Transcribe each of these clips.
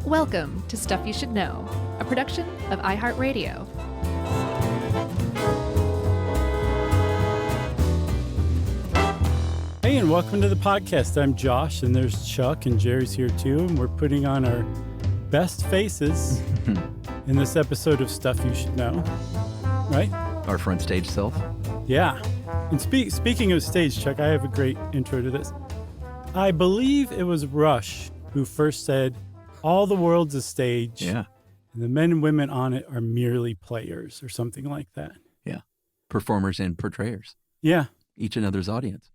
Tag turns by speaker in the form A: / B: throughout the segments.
A: Welcome to Stuff You Should Know, a production of iHeartRadio.
B: Hey, and welcome to the podcast. I'm Josh, and there's Chuck, and Jerry's here too, and we're putting on our best faces in this episode of Stuff You Should Know, right?
C: Our front stage self.
B: Yeah. And speaking of stage, Chuck, I have a great intro to this. I believe it was Rush who first said, all the world's a stage,
C: Yeah.
B: and the men and women on it are merely players, or something like that.
C: Yeah. Performers and portrayers.
B: Yeah.
C: Each another's audience.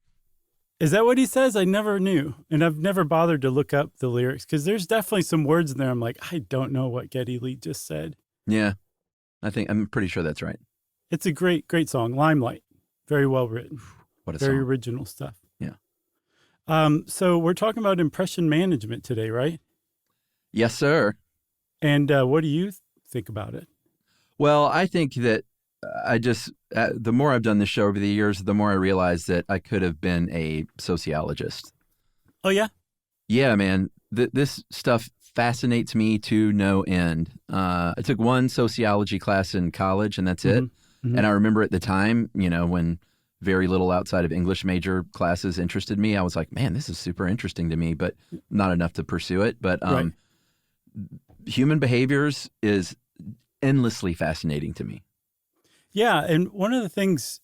B: Is that what he says? I never knew. And I've never bothered to look up the lyrics because there's definitely some words in there. I'm like, I don't know what Geddy Lee just said.
C: Yeah. I'm pretty sure that's right.
B: It's a great, great song. Limelight. Very well written.
C: What a
B: Very
C: song.
B: original stuff.
C: Yeah.
B: So we're talking about impression management today, right?
C: Yes, sir.
B: And what do you think about it?
C: Well, I think that the more I've done this show over the years, the more I realize that I could have been a sociologist.
B: Oh, yeah?
C: Yeah, man. This stuff fascinates me to no end. I took one sociology class in college, and that's it.
B: Mm-hmm.
C: And I remember at the time, when very little outside of English major classes interested me, I was like, man, this is super interesting to me, but not enough to pursue it. But
B: Right.
C: Human behaviors is endlessly fascinating to me.
B: Yeah, and one of the things,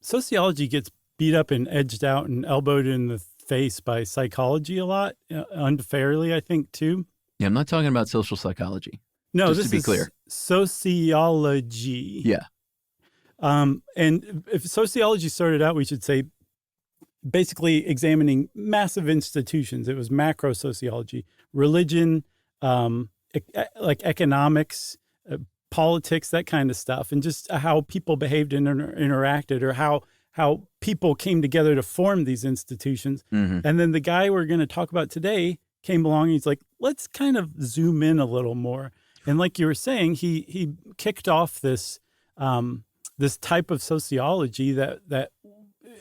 B: sociology gets beat up and edged out and elbowed in the face by psychology a lot, unfairly, I think, too.
C: Yeah, I'm not talking about social psychology.
B: No,
C: Just
B: this
C: to be
B: is
C: clear.
B: sociology.
C: Yeah.
B: And if sociology started out, we should say, basically examining massive institutions. It was macro sociology, religion, like economics, politics, that kind of stuff, and just how people behaved and interacted, or how people came together to form these institutions.
C: Mm-hmm.
B: And then the guy we're going to talk about today came along and he's like, let's kind of zoom in a little more. And like you were saying, he kicked off this this type of sociology that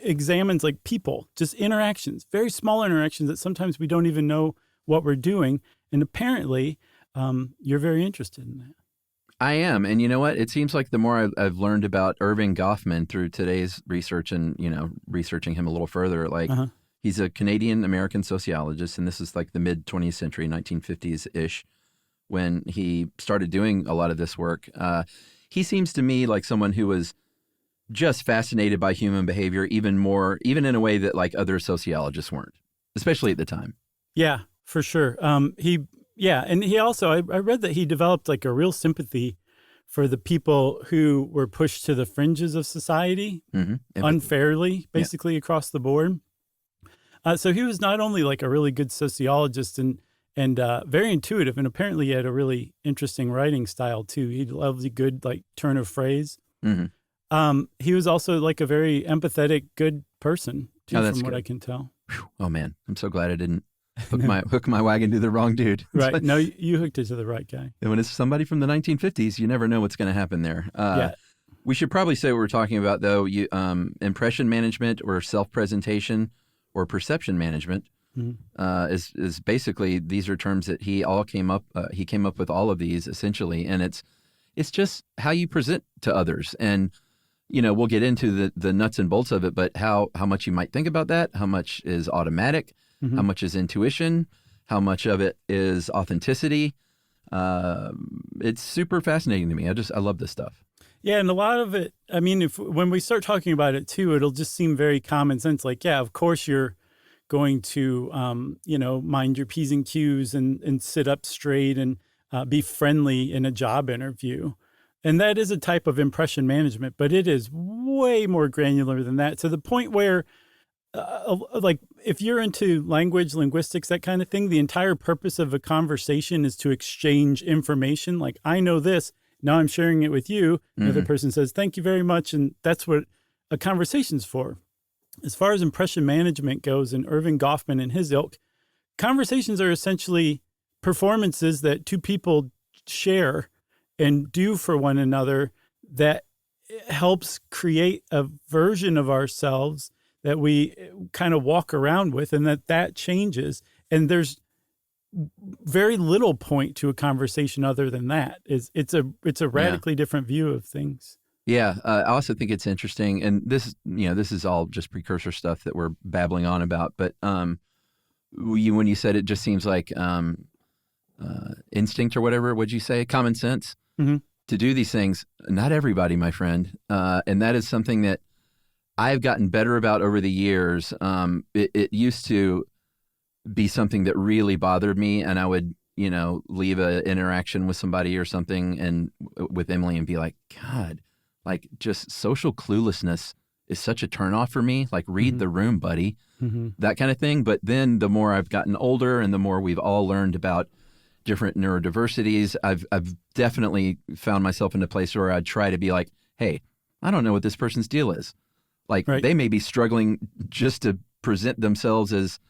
B: examines like people, just interactions, very small interactions that sometimes we don't even know what we're doing. And apparently you're very interested in that.
C: I am. And you know what? It seems like the more I've learned about Erving Goffman through today's research and, researching him a little further, like he's a Canadian-American sociologist, and this is like the mid-20th century, 1950s-ish, when he started doing a lot of this work. He seems to me like someone who was just fascinated by human behavior even in a way that like other sociologists weren't, especially at the time.
B: Yeah, for sure. And he also, I read that he developed like a real sympathy for the people who were pushed to the fringes of society unfairly, basically across the board. So he was not only like a really good sociologist and very intuitive, and apparently he had a really interesting writing style too. He loved a good like turn of phrase.
C: Mm-hmm.
B: He was also like a very empathetic, good person too, from what I can tell.
C: Whew. Oh man, I'm so glad I didn't hook my wagon to the wrong dude.
B: Right. No, you hooked it to the right guy.
C: And when it's somebody from the 1950s, you never know what's going to happen there.
B: Yeah.
C: We should probably say what we're talking about, though. Impression management or self-presentation or perception management is basically, these are terms that he came up with all of these essentially, and it's just how you present to others. And we'll get into the nuts and bolts of it, but how much you might think about that, how much is automatic, how much is intuition, how much of it is authenticity. It's super fascinating to me. I love this stuff.
B: Yeah, and a lot of it, I mean, when we start talking about it too, it'll just seem very common sense. Like, yeah, of course you're going to, mind your P's and Q's and sit up straight and be friendly in a job interview. And that is a type of impression management, but it is way more granular than that, to the point where, like, if you're into linguistics, that kind of thing, the entire purpose of a conversation is to exchange information. Like, I know this, now I'm sharing it with you. The other person says, thank you very much. And that's what a conversation's for. As far as impression management goes, and Erving Goffman and his ilk, conversations are essentially performances that two people share and do for one another that helps create a version of ourselves that we kind of walk around with, and that changes. And there's very little point to a conversation other than that. It's a radically different view of things.
C: Yeah, I also think it's interesting, and this is all just precursor stuff that we're babbling on about. But when you said it, just seems like instinct or whatever. What'd you say? Common sense to do these things. Not everybody, my friend, and that is something that I've gotten better about over the years. It used to be something that really bothered me, and I would, leave an interaction with somebody or something, and with Emily, and be like, God, like just social cluelessness is such a turnoff for me. Like, read the room, buddy, that kind of thing. But then the more I've gotten older, and the more we've all learned about different neurodiversities, I've definitely found myself in a place where I'd try to be like, hey, I don't know what this person's deal is. Like, they may be struggling just to present themselves as,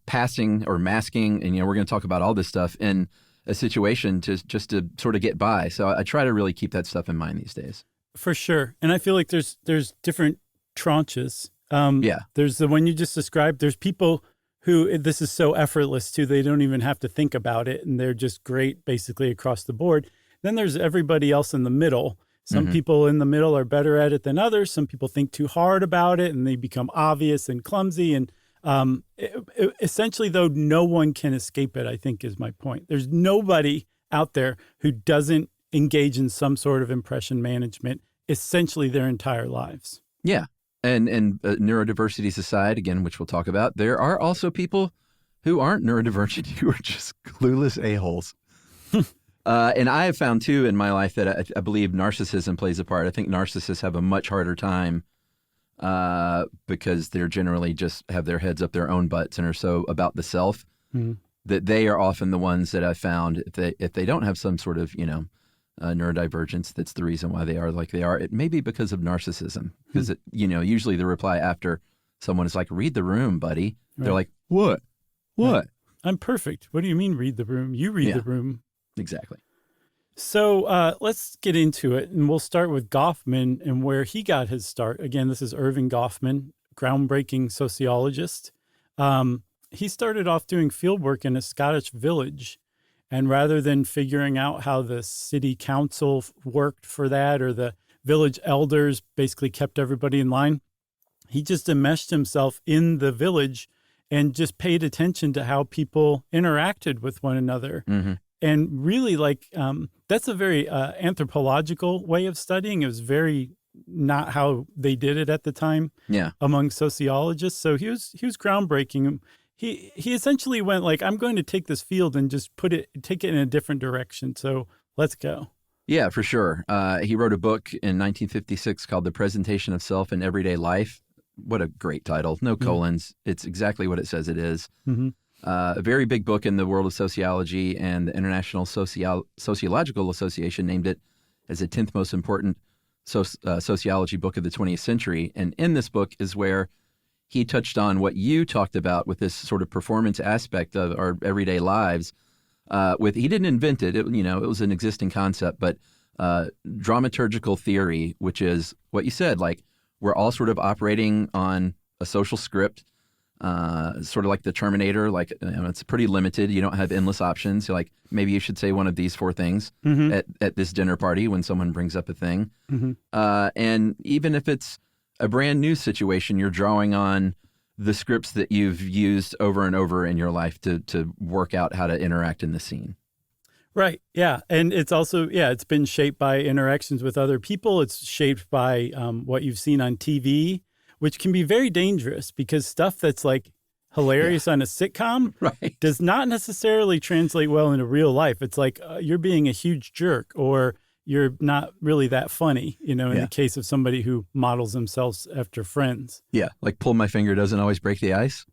C: passing or masking. And, we're going to talk about all this stuff in a situation just to sort of get by. So I try to really keep that stuff in mind these days. For
B: sure. And I feel like there's different tranches. There's the one you just described. There's people who this is so effortless to, they don't even have to think about it. And they're just great basically across the board. Then there's everybody else in the middle. Some people in the middle are better at it than others. Some people think too hard about it and they become obvious and clumsy. And essentially, though, no one can escape it, I think is my point. There's nobody out there who doesn't engage in some sort of impression management essentially their entire lives.
C: Yeah. And neurodiversities aside, again, which we'll talk about, there are also people who aren't neurodivergent who are just clueless a-holes. And I have found, too, in my life that I believe narcissism plays a part. I think narcissists have a much harder time because they're generally just have their heads up their own butts and are so about the self that they are often the ones that I've found, if they don't have some sort of, neurodivergence, that's the reason why they are like they are. It may be because of narcissism, because, usually the reply after someone is like, read the room, buddy. Right. They're like, what? What?
B: I'm perfect. What do you mean read the room? You read the room.
C: Exactly.
B: So let's get into it, and we'll start with Goffman and where he got his start. Again, this is Irving Goffman, groundbreaking sociologist. He started off doing field work in a Scottish village, and rather than figuring out how the city council worked for that or the village elders basically kept everybody in line, he just enmeshed himself in the village and just paid attention to how people interacted with one another. And really, that's a very anthropological way of studying. It was very not how they did it at the time among sociologists. So he was groundbreaking. He essentially went like, I'm going to take this field and just take it in a different direction. So let's go.
C: Yeah, for sure. He wrote a book in 1956 called The Presentation of Self in Everyday Life. What a great title. No colons. It's exactly what it says it is. A very big book in the world of sociology, and the International Sociological Association named it as the 10th most important sociology book of the 20th century. And in this book is where he touched on what you talked about with this sort of performance aspect of our everyday lives. He didn't invent it. It was an existing concept, but dramaturgical theory, which is what you said, like we're all sort of operating on a social script. Sort of like the Terminator, like it's pretty limited. You don't have endless options. You're like, maybe you should say one of these 4 things at this dinner party when someone brings up a thing. And even if it's a brand new situation, you're drawing on the scripts that you've used over and over in your life to work out how to interact in the scene.
B: Right. Yeah. And it's also, it's been shaped by interactions with other people. It's shaped by what you've seen on TV, which can be very dangerous because stuff that's like hilarious on a sitcom does not necessarily translate well into real life. It's like you're being a huge jerk, or you're not really that funny, in the case of somebody who models themselves after Friends.
C: Yeah, like pull my finger doesn't always break the ice?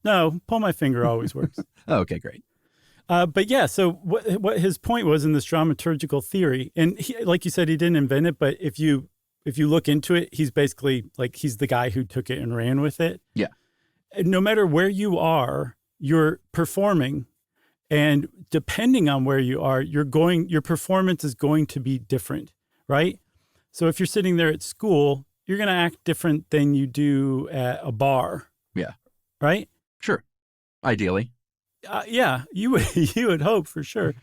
B: No, pull my finger always works.
C: Oh, okay, great.
B: But yeah, so what his point was in this dramaturgical theory, and he, like you said, he didn't invent it, but if you look into it, he's basically like, he's the guy who took it and ran with it. Yeah. And no matter where you are, you're performing. And depending on where you are, your performance is going to be different, right? So if you're sitting there at school, you're going to act different than you do at a bar.
C: Yeah.
B: Right?
C: Sure. Ideally.
B: Yeah, you would you would hope for sure.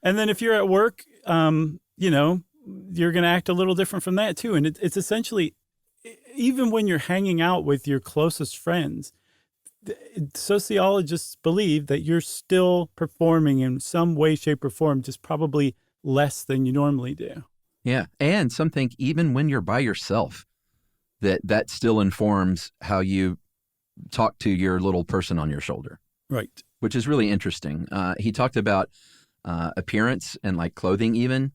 B: And then if you're at work, you know, you're going to act a little different from that too. And it's essentially, even when you're hanging out with your closest friends, sociologists believe that you're still performing in some way, shape, or form, just probably less than you normally do.
C: Yeah. And some think even when you're by yourself, that still informs how you talk to your little person on your shoulder.
B: Right.
C: Which is really interesting. He talked about appearance and like clothing even,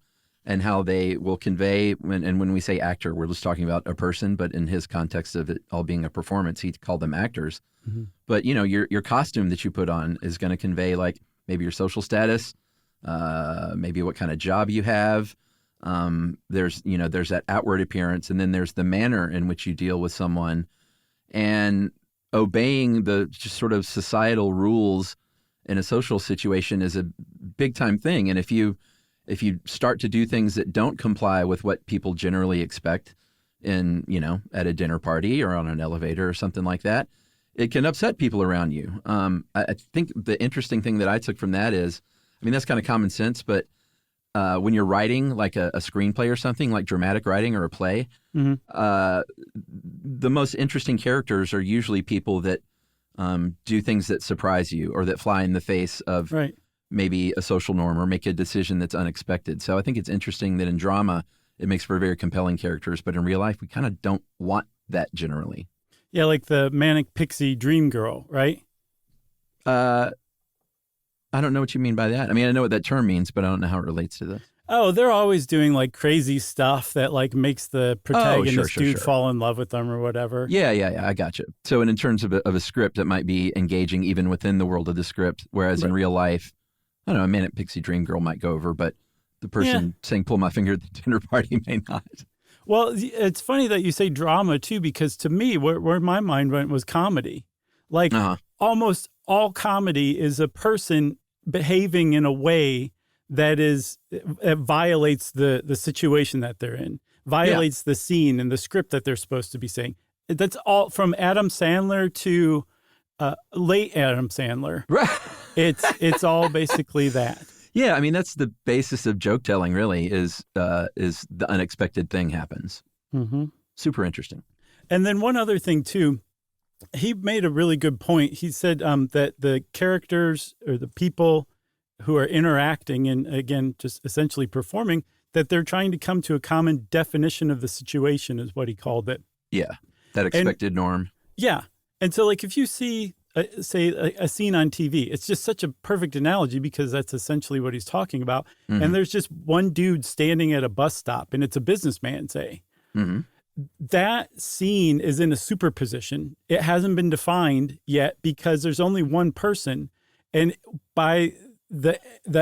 C: and how they will convey, when we say actor, we're just talking about a person, but in his context of it all being a performance, he called them actors. Mm-hmm. But, you know, your costume that you put on is going to convey like maybe your social status, maybe what kind of job you have. There's that outward appearance, and then there's the manner in which you deal with someone, and obeying the just sort of societal rules in a social situation is a big time thing. And if you start to do things that don't comply with what people generally expect in, you know, at a dinner party or on an elevator or something like that, it can upset people around you. I think the interesting thing that I took from that is, I mean, that's kind of common sense, but when you're writing like a screenplay or something, like dramatic writing or a play, mm-hmm. The most interesting characters are usually people that do things that surprise you or that fly in the face of maybe a social norm or make a decision that's unexpected. So I think it's interesting that in drama, it makes for very compelling characters, but in real life, we kind of don't want that generally.
B: Yeah, like the manic pixie dream girl, right?
C: I don't know what you mean by that. I mean, I know what that term means, but I don't know how it relates to this.
B: Oh, they're always doing like crazy stuff that like makes the protagonist dude fall in love with them or whatever.
C: Yeah. I got you. So in terms of a script, that might be engaging even within the world of the script, whereas in real life, I don't know, a manic pixie dream girl might go over, but the person saying pull my finger at the dinner party may not.
B: Well, it's funny that you say drama too, because to me, where my mind went was comedy. Like almost all comedy is a person behaving in a way that violates the situation that they're in, violates the scene and the script that they're supposed to be saying. That's all from Adam Sandler to late Adam Sandler. Right. It's all basically that.
C: Yeah, I mean, that's the basis of joke telling, really, is the unexpected thing happens. Mm-hmm. Super interesting.
B: And then one other thing, too, he made a really good point. He said that the characters or the people who are interacting and, again, just essentially performing, that they're trying to come to a common definition of the situation is what he called it.
C: Yeah, that expected norm.
B: Yeah. And so, like, if you see, say, a scene on TV, it's just such a perfect analogy because that's essentially what he's talking about. Mm-hmm. And there's just one dude standing at a bus stop, and it's a businessman, say. Mm-hmm. That scene is in a superposition. It hasn't been defined yet because there's only one person. And by the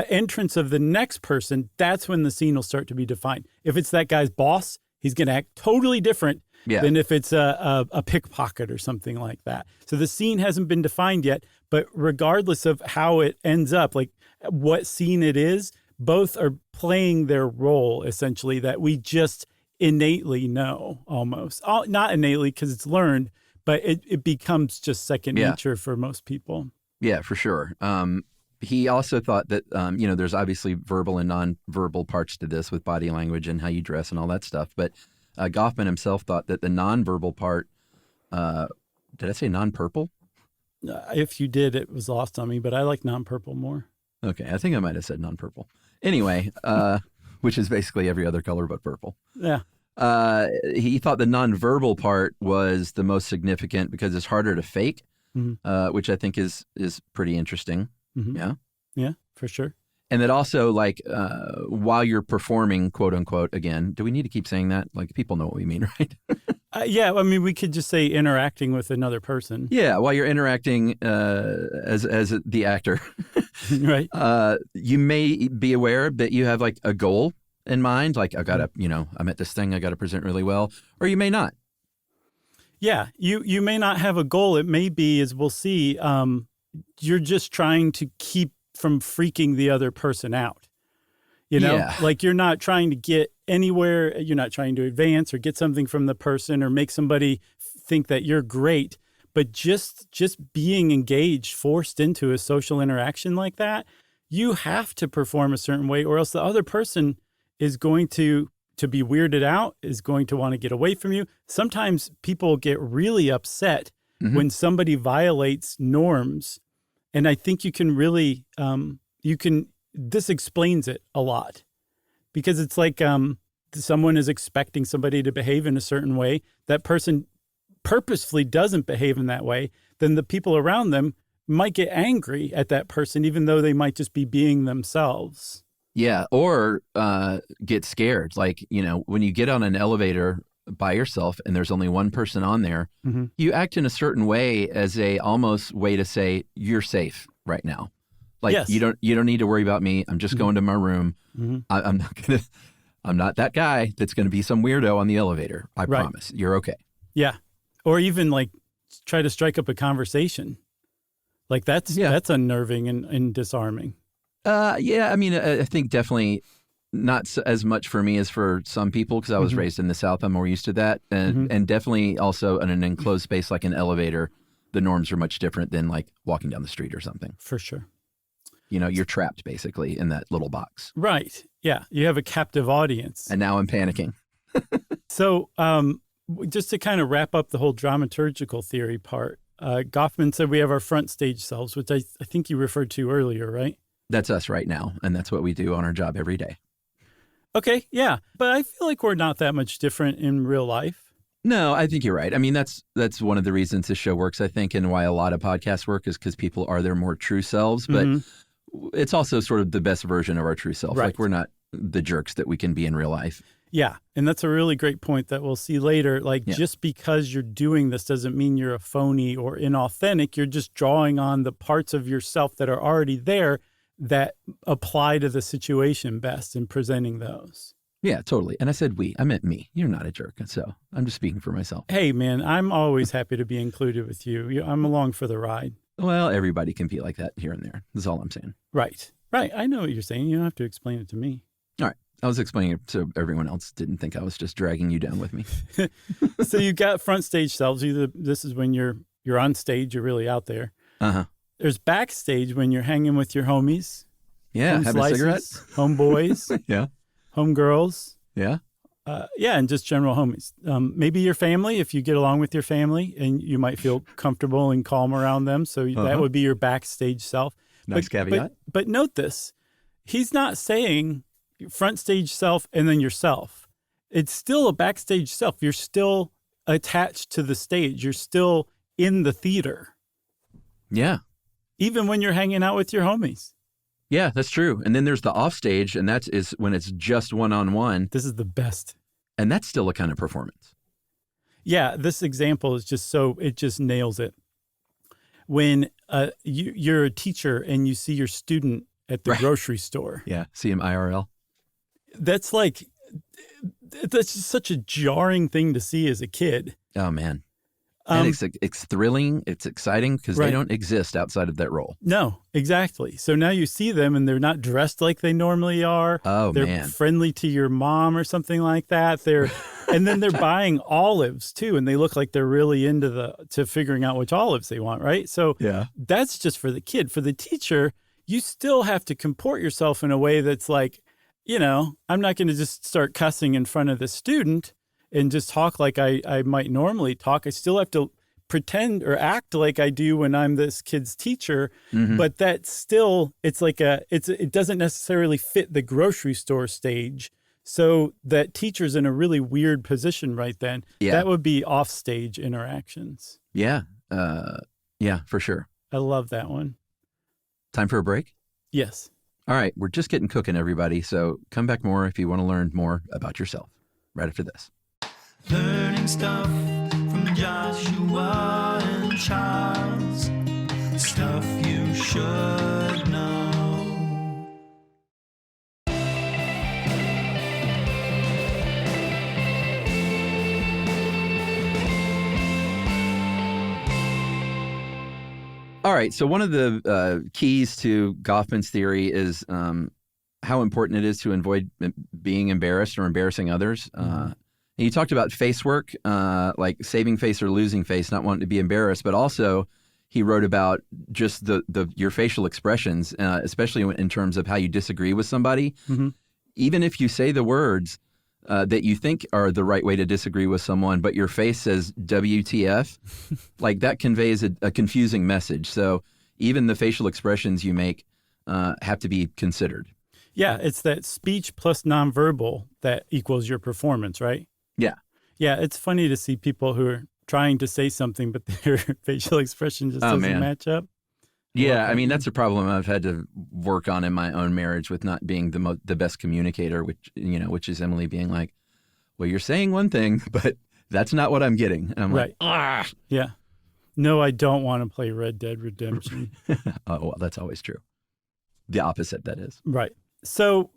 B: entrance of the next person, that's when the scene will start to be defined. If it's that guy's boss, he's going to act totally different than if it's a pickpocket or something like that. So the scene hasn't been defined yet, but regardless of how it ends up, like what scene it is, both are playing their role, essentially, that we just innately know almost. Not innately because it's learned, but it becomes just second nature for most people. Yeah,
C: for sure. He also thought that, there's obviously verbal and nonverbal parts to this with body language and how you dress and all that stuff. But Goffman himself thought that the nonverbal part, did I say non-purple?
B: If you did, it was lost on me, but I like non-purple more.
C: Okay, I think I might have said non-purple. Anyway, which is basically every other color but purple.
B: Yeah.
C: He thought the nonverbal part was the most significant because it's harder to fake, which I think is pretty interesting. Mm-hmm. Yeah.
B: Yeah, for sure.
C: And that also, like, while you're performing, quote unquote, again, do we need to keep saying that? Like, people know what we mean, right?
B: Yeah, I mean, we could just say interacting with another person.
C: Yeah, while you're interacting as the actor,
B: right?
C: You may be aware that you have like a goal in mind, like I gotta, I'm at this thing, I gotta present really well, or you may not.
B: Yeah, you may not have a goal. It may be, as we'll see, you're just trying to keep from freaking the other person out. Like you're not trying to get anywhere. You're not trying to advance or get something from the person or make somebody think that you're great. But just being engaged, forced into a social interaction like that, you have to perform a certain way, or else the other person is going to be weirded out, is going to want to get away from you. Sometimes people get really upset when somebody violates norms. And I think you can really, this explains it a lot, because it's like someone is expecting somebody to behave in a certain way. That person purposefully doesn't behave in that way. Then the people around them might get angry at that person, even though they might just be being themselves.
C: Yeah. Or get scared. Like, when you get on an elevator by yourself and there's only one person on there, you act in a certain way as a almost way to say you're safe right now. Like,
B: yes.
C: you don't need to worry about me. I'm just going to my room. I'm not that guy that's going to be some weirdo on the elevator. I promise. You're okay.
B: Yeah. Or even like try to strike up a conversation. Like that's unnerving and disarming.
C: Yeah. I mean, I think definitely not as much for me as for some people, because I was raised in the South. I'm more used to that. And definitely also in an enclosed space like an elevator, the norms are much different than like walking down the street or something.
B: For sure.
C: You're trapped basically in that little box.
B: Right. Yeah. You have a captive audience.
C: And now I'm panicking.
B: So just to kind of wrap up the whole dramaturgical theory part, Goffman said we have our front stage selves, which I think you referred to earlier, right?
C: That's us right now. And that's what we do on our job every day.
B: Okay. Yeah. But I feel like we're not that much different in real life.
C: No, I think you're right. I mean, that's one of the reasons this show works, I think, and why a lot of podcasts work is because people are their more true selves. But it's also sort of the best version of our true self.
B: Right.
C: Like, we're not the jerks that we can be in real life.
B: Yeah. And that's a really great point that we'll see later. Like, just because you're doing this doesn't mean you're a phony or inauthentic. You're just drawing on the parts of yourself that are already there that apply to the situation best and presenting those.
C: Yeah, totally. And I said we. I meant me. You're not a jerk. So I'm just speaking for myself.
B: Hey, man, I'm always happy to be included with you. I'm along for the ride.
C: Well, everybody can be like that here and there. That's all I'm saying.
B: Right. Right. I know what you're saying. You don't have to explain it to me.
C: All right. I was explaining it so everyone else didn't think I was just dragging you down with me.
B: So you got front stage selves. This is when you're on stage, you're really out there. There's backstage when you're hanging with your homies.
C: Yeah, having a cigarette.
B: Homeboys.
C: Yeah.
B: Homegirls.
C: Yeah.
B: And just general homies. Maybe your family, if you get along with your family, and you might feel comfortable and calm around them. So that would be your backstage self.
C: Nice caveat.
B: But note this. He's not saying front stage self and then yourself. It's still a backstage self. You're still attached to the stage. You're still in the theater.
C: Yeah.
B: Even when you're hanging out with your homies.
C: Yeah, that's true. And then there's the offstage, and that is when it's just one-on-one.
B: This is the best.
C: And that's still a kind of performance.
B: Yeah, this example is it just nails it. When you're a teacher and you see your student at the grocery store.
C: Yeah, see him IRL.
B: That's just such a jarring thing to see as a kid.
C: Oh, man. And it's thrilling. It's exciting because they don't exist outside of that role.
B: No, exactly. So now you see them and they're not dressed like they normally are.
C: Oh,
B: they're
C: man.
B: friendly to your mom or something like that. And then they're buying olives too. And they look like they're really into to figuring out which olives they want, right? So that's just for the kid. For the teacher, you still have to comport yourself in a way that's like, I'm not going to just start cussing in front of the student and just talk like I might normally talk. I still have to pretend or act like I do when I'm this kid's teacher. But that's still, it doesn't necessarily fit the grocery store stage. So that teacher's in a really weird position right then. Yeah. That would be off-stage interactions.
C: Yeah. Yeah, for sure.
B: I love that one.
C: Time for a break?
B: Yes.
C: All right. We're just getting cooking, everybody. So come back more if you want to learn more about yourself right after this.
D: Learning stuff from Joshua and Charles. Stuff you should know.
C: All right. So one of the keys to Goffman's theory is how important it is to avoid being embarrassed or embarrassing others. And you talked about face work, like saving face or losing face, not wanting to be embarrassed, but also he wrote about just your facial expressions, especially in terms of how you disagree with somebody.
B: Mm-hmm.
C: Even if you say the words that you think are the right way to disagree with someone, but your face says WTF, like that conveys a confusing message. So even the facial expressions you make have to be considered.
B: Yeah, it's that speech plus nonverbal that equals your performance, right?
C: Yeah.
B: Yeah, it's funny to see people who are trying to say something, but their facial expression just doesn't match up.
C: Yeah, I mean, that's a problem I've had to work on in my own marriage with not being the best communicator, which is Emily being like, well, you're saying one thing, but that's not what I'm getting. And I'm like, ah.
B: Yeah. No, I don't want to play Red Dead Redemption.
C: Oh, well, that's always true. The opposite, that is.
B: Right. So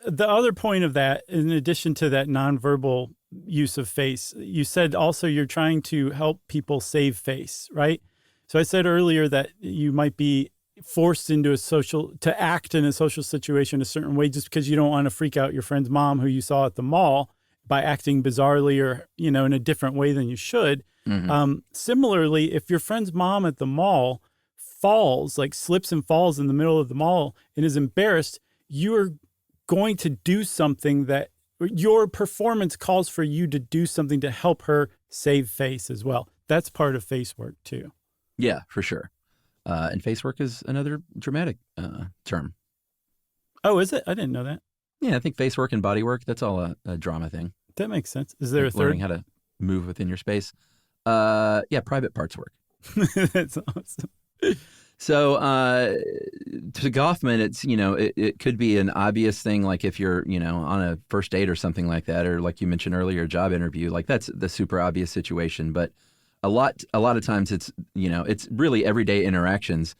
B: the other point of that, in addition to that nonverbal use of face, you said also you're trying to help people save face, right? So I said earlier that you might be forced into to act in a social situation a certain way just because you don't want to freak out your friend's mom who you saw at the mall by acting bizarrely or, in a different way than you should. Mm-hmm. Similarly, if your friend's mom at the mall falls, like slips and falls in the middle of the mall and is embarrassed, you're going to do something that your performance calls for you to do something to help her save face as well. That's part of face work too.
C: Yeah, for sure. And face work is another dramatic term.
B: Oh, is it? I didn't know that.
C: Yeah, I think face work and body work, that's all a drama thing.
B: That makes sense. Is there a third?
C: Learning how to move within your space. Yeah, private parts work.
B: That's awesome.
C: So to Goffman, it's, it could be an obvious thing, like if you're, on a first date or something like that, or like you mentioned earlier, a job interview, like that's the super obvious situation. But a lot of times it's, it's really everyday interactions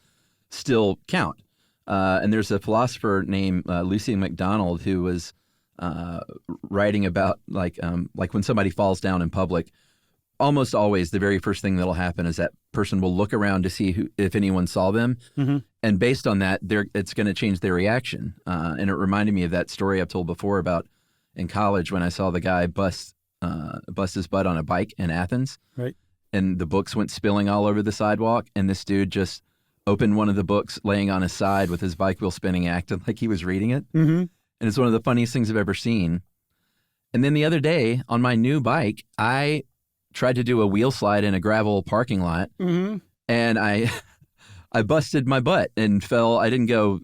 C: still count. And there's a philosopher named Lucy MacDonald who was writing about like when somebody falls down in public, almost always the very first thing that'll happen is that person will look around to see if anyone saw them. Mm-hmm. And based on that, it's going to change their reaction. And it reminded me of that story I've told before about in college when I saw the guy bust his butt on a bike in Athens. Right. And the books went spilling all over the sidewalk. And this dude just opened one of the books laying on his side with his bike wheel spinning, acting like he was reading it. Mm-hmm. And it's one of the funniest things I've ever seen. And then the other day on my new bike, I tried to do a wheel slide in a gravel parking lot, mm-hmm. and I busted my butt and fell. I didn't go,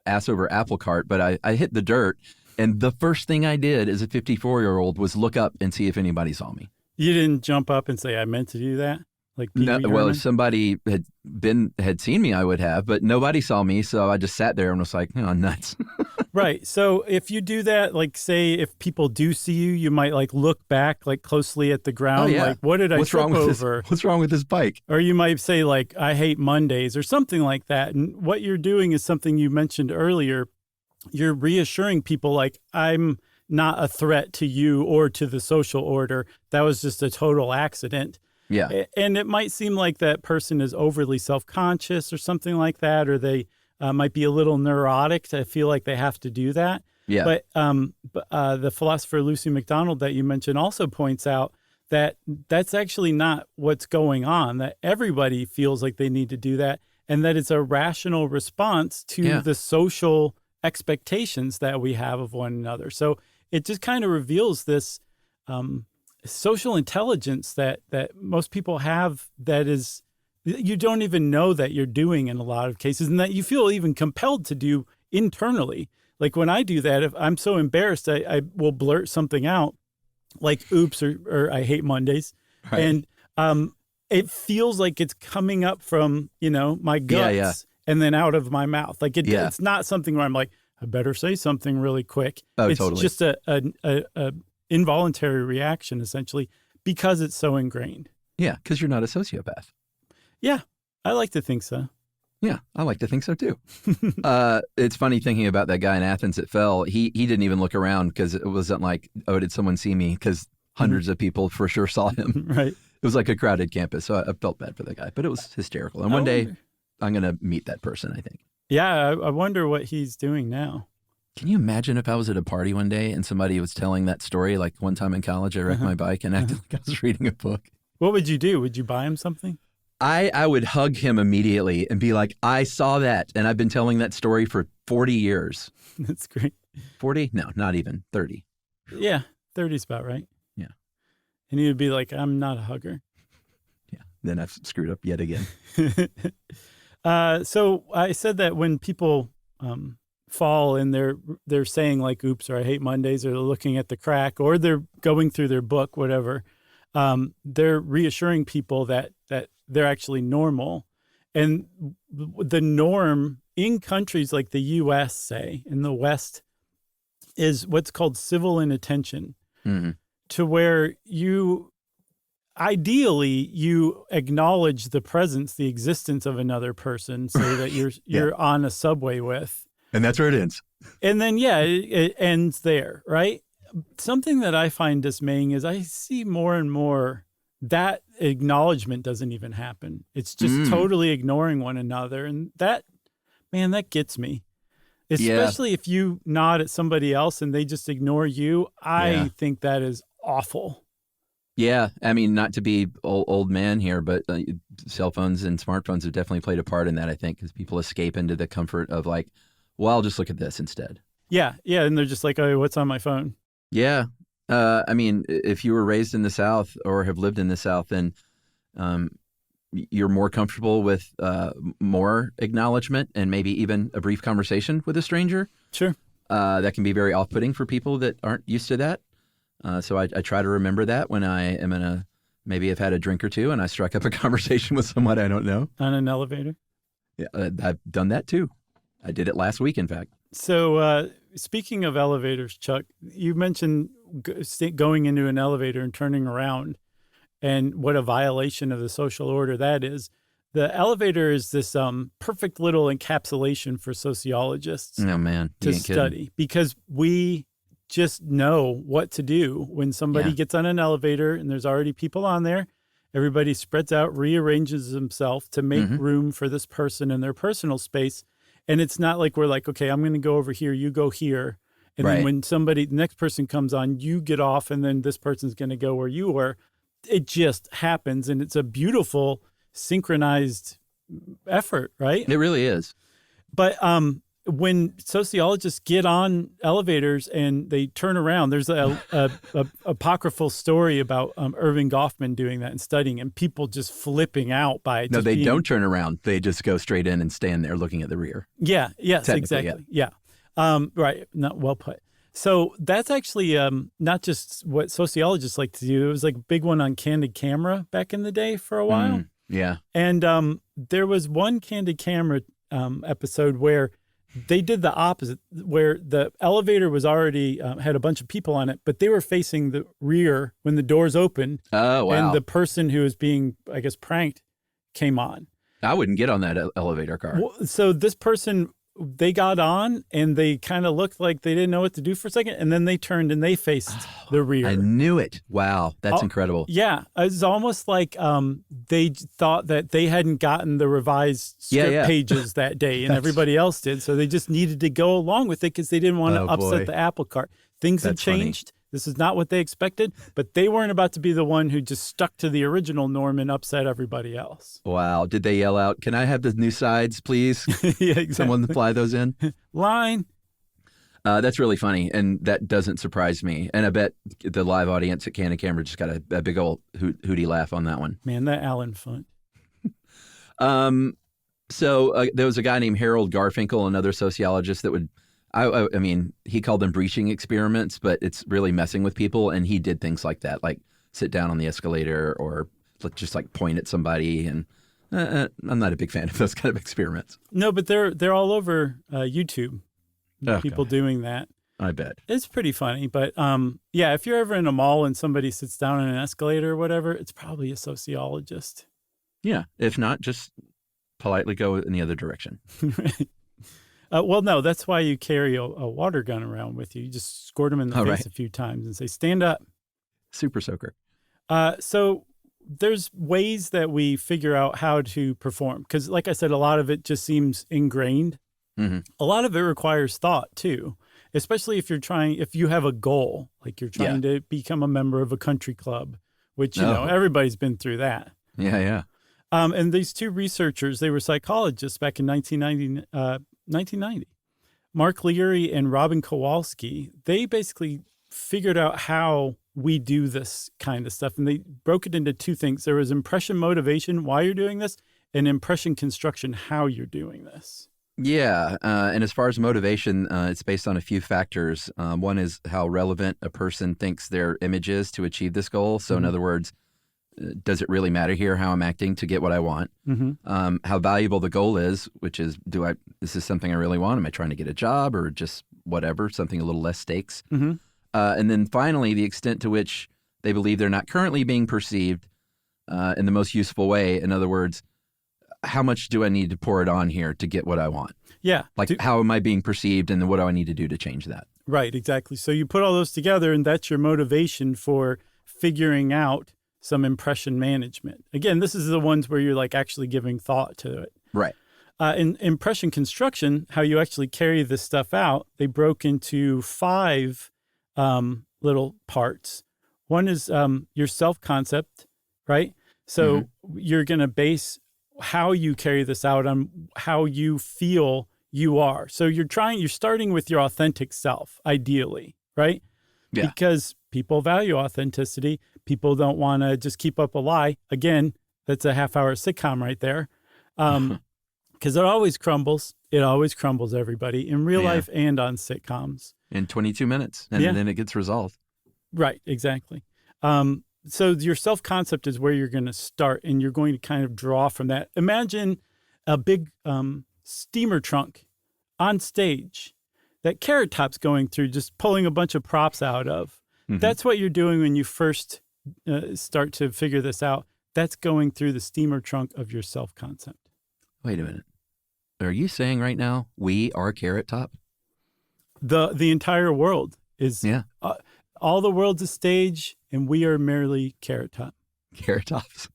C: ass over apple cart, but I hit the dirt. And the first thing I did as a 54-year-old was look up and see if anybody saw me. You
B: didn't jump up and say, I meant to do that? Like
C: no, well, if somebody had seen me, I would have, but nobody saw me, so I just sat there and was like, nuts.
B: Right. So if you do that, like say if people do see you, you might like look back like closely at the ground, like what did I trip over?
C: What's wrong with this bike?
B: Or you might say like, I hate Mondays or something like that. And what you're doing is something you mentioned earlier. You're reassuring people like, I'm not a threat to you or to the social order. That was just a total accident.
C: Yeah.
B: And it might seem like that person is overly self-conscious or something like that, or they might be a little neurotic to feel like they have to do that.
C: Yeah.
B: But the philosopher Lucy MacDonald that you mentioned also points out that that's actually not what's going on, that everybody feels like they need to do that, and that it's a rational response to the social expectations that we have of one another. So it just kind of reveals this social intelligence that most people have that is you don't even know that you're doing in a lot of cases, and that you feel even compelled to do internally. Like when I do that, if I'm so embarrassed, I will blurt something out like oops or I hate Mondays. Right. And it feels like it's coming up from, my guts and then out of my mouth. Like it's not something where I'm like, I better say something really quick.
C: Oh,
B: it's
C: totally.
B: Just a involuntary reaction, essentially, because it's so ingrained.
C: Yeah, because you're not a sociopath.
B: Yeah, I like to think so.
C: Yeah, I like to think so too. It's funny thinking about that guy in Athens that fell. He didn't even look around because it wasn't like, oh, did someone see me? Because hundreds of people for sure saw him.
B: Right.
C: It was like a crowded campus, so I felt bad for that guy. But it was hysterical. And one day, I'm going to meet that person, I think.
B: Yeah, I wonder what he's doing now.
C: Can you imagine if I was at a party one day and somebody was telling that story? Like one time in college, I wrecked my bike and acted like I was reading a book.
B: What would you do? Would you buy him something?
C: I would hug him immediately and be like, I saw that. And I've been telling that story for 40 years.
B: That's great.
C: 40? No, not even 30.
B: Yeah, 30's about right.
C: Yeah.
B: And he would be like, I'm not a hugger.
C: Yeah. Then I've screwed up yet again.
B: So I said that when people fall and they're saying like, oops, or I hate Mondays, or they're looking at the crack, or they're going through their book, whatever, they're reassuring people that they're actually normal. And the norm in countries like the U.S., say, in the West, is what's called civil inattention, to where ideally you acknowledge the presence, the existence of another person, say that you're on a subway with.
C: And that's where it ends.
B: And then, it ends there, right? Something that I find dismaying is I see more and more that acknowledgement doesn't even happen. It's just totally ignoring one another. And that gets me. Especially if you nod at somebody else and they just ignore you. I think that is awful.
C: Yeah. I mean, not to be old man here, but cell phones and smartphones have definitely played a part in that, I think, because people escape into the comfort of like, well, I'll just look at this instead.
B: Yeah. Yeah. And they're just like, oh, what's on my phone?
C: Yeah. I mean, if you were raised in the South or have lived in the South, then you're more comfortable with more acknowledgement and maybe even a brief conversation with a stranger.
B: Sure.
C: That can be very off-putting for people that aren't used to that. So I try to remember that when I am maybe have had a drink or two and I struck up a conversation with someone I don't know.
B: On an elevator?
C: Yeah, I've done that too. I did it last week, in fact.
B: So speaking of elevators, Chuck, you mentioned going into an elevator and turning around and what a violation of the social order that is. The elevator is this perfect little encapsulation for sociologists to study, because we just know what to do when somebody gets on an elevator and there's already people on there. Everybody spreads out, rearranges themselves to make room for this person in their personal space. And it's not like we're like, okay, I'm going to go over here, you go here. And then when the next person comes on, you get off, and then this person's going to go where you were. It just happens. And it's a beautiful synchronized effort, right?
C: It really is.
B: But when sociologists get on elevators and they turn around, there's a apocryphal story about Irving Goffman doing that and studying, and people just flipping out by it.
C: No, they don't turn around. They just go straight in and stand there looking at the rear.
B: Yeah. Yes, exactly. Yeah. Right. Not well put. So that's actually not just what sociologists like to do. It was like a big one on Candid Camera back in the day for a while.
C: Yeah.
B: And there was one Candid Camera episode where they did the opposite, where the elevator was already had a bunch of people on it, but they were facing the rear when the doors opened.
C: Oh, wow.
B: And the person who was being, I guess, pranked came on.
C: I wouldn't get on that elevator car.
B: Well, so this person, they got on and they kind of looked like they didn't know what to do for a second. And then they turned and they faced the rear.
C: I knew it. Wow. That's incredible.
B: Yeah. It's almost like they thought that they hadn't gotten the revised script pages that day and everybody else did. So they just needed to go along with it because they didn't want to upset the apple cart. Things have changed. Funny. This is not what they expected, but they weren't about to be the one who just stuck to the original norm and upset everybody else.
C: Wow. Did they yell out, "Can I have the new sides, please?"
B: Yeah, exactly.
C: Someone fly those in?
B: Line.
C: That's really funny, and that doesn't surprise me. And I bet the live audience at Candid Camera just got a big old hooty laugh on that one.
B: Man, that Alan Funt.
C: So there was a guy named Harold Garfinkel, another sociologist that would, I mean, he called them breaching experiments, but it's really messing with people. And he did things like that, like sit down on the escalator or just like point at somebody. And I'm not a big fan of those kind of experiments.
B: No, but they're all over YouTube. People doing that.
C: I bet.
B: It's pretty funny. But yeah, if you're ever in a mall and somebody sits down on an escalator or whatever, it's probably a sociologist.
C: Yeah. If not, just politely go in the other direction.
B: Right. Well, no, that's why you carry a water gun around with you. You just squirt them in the face a few times and say, stand up.
C: Super soaker.
B: So there's ways that we figure out how to perform. Because like I said, a lot of it just seems ingrained A lot of it requires thought too, especially if you have a goal, like you're trying to become a member of a country club, which, everybody's been through that.
C: Yeah.
B: And these two researchers, they were psychologists back in 1990. Mark Leary and Robin Kowalski, they basically figured out how we do this kind of stuff. And they broke it into two things. There was impression motivation, why you're doing this, and impression construction, how you're doing this.
C: Yeah. And as far as motivation, it's based on a few factors. One is how relevant a person thinks their image is to achieve this goal. So in other words, does it really matter here how I'm acting to get what I want? How valuable the goal is, which is, this is something I really want? Am I trying to get a job or just whatever, something a little less stakes? And then finally, the extent to which they believe they're not currently being perceived in the most useful way. In other words, how much do I need to pour it on here to get what I want?
B: Yeah.
C: Like, how am I being perceived and what do I need to do to change that?
B: Right, exactly. So you put all those together and that's your motivation for figuring out some impression management. Again, this is the ones where you're like actually giving thought to it.
C: Right.
B: In impression construction, how you actually carry this stuff out, they broke into 5 little parts. One is your self-concept, right? So you're going to base how you carry this out on how you feel you are. So you're starting with your authentic self, ideally, right?
C: Yeah.
B: Because people value authenticity. People don't want to just keep up a lie. Again, that's a half-hour sitcom right there. Because it always crumbles. It always crumbles, everybody, in real life and on sitcoms.
C: In 22 minutes, and then it gets resolved.
B: Right, exactly. So your self-concept is where you're going to start, and you're going to kind of draw from that. Imagine a big steamer trunk on stage that Carrot Top's going through, just pulling a bunch of props out of. That's what you're doing when you first start to figure this out. That's going through the steamer trunk of your self-concept.
C: Wait a minute. Are you saying right now we are Carrot Top?
B: The entire world is all the world's a stage, and we are merely Carrot Top.
C: Carrot Tops.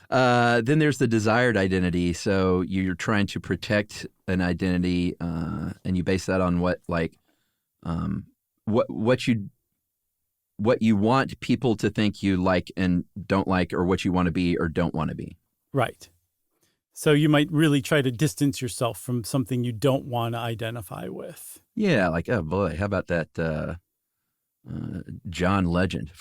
C: Then there's the desired identity. So you're trying to protect an identity, and you base that on what you want people to think you like and don't like, or what you want to be or don't want to be. Right.
B: So you might really try to distance yourself from something you don't want to identify with.
C: Yeah, like, oh boy, how about that John Legend?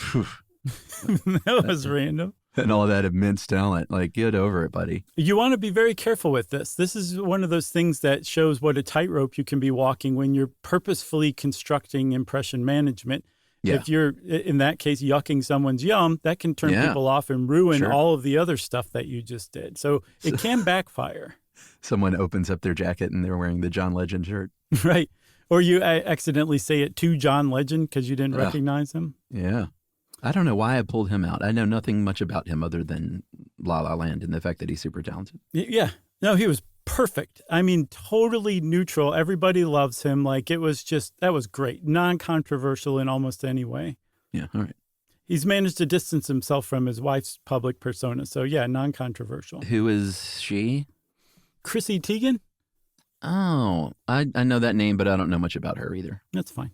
B: That was random.
C: And all that immense talent. Like, get over it, buddy.
B: You want to be very careful with this. This is one of those things that shows what a tightrope you can be walking when you're purposefully constructing impression management. Yeah. If you're, in that case, yucking someone's yum, that can turn people off and ruin all of the other stuff that you just did. So it can backfire.
C: Someone opens up their jacket and they're wearing the John Legend shirt.
B: Right. Or you accidentally say it to John Legend because you didn't recognize him.
C: Yeah. I don't know why I pulled him out. I know nothing much about him other than La La Land and the fact that he's super talented.
B: Yeah. No, he was perfect. I mean, totally neutral. Everybody loves him. Like, it was just, that was great. Non-controversial in almost any way.
C: Yeah, all right.
B: He's managed to distance himself from his wife's public persona. So, yeah, non-controversial.
C: Who is she?
B: Chrissy Teigen.
C: Oh, I know that name, but I don't know much about her either.
B: That's fine.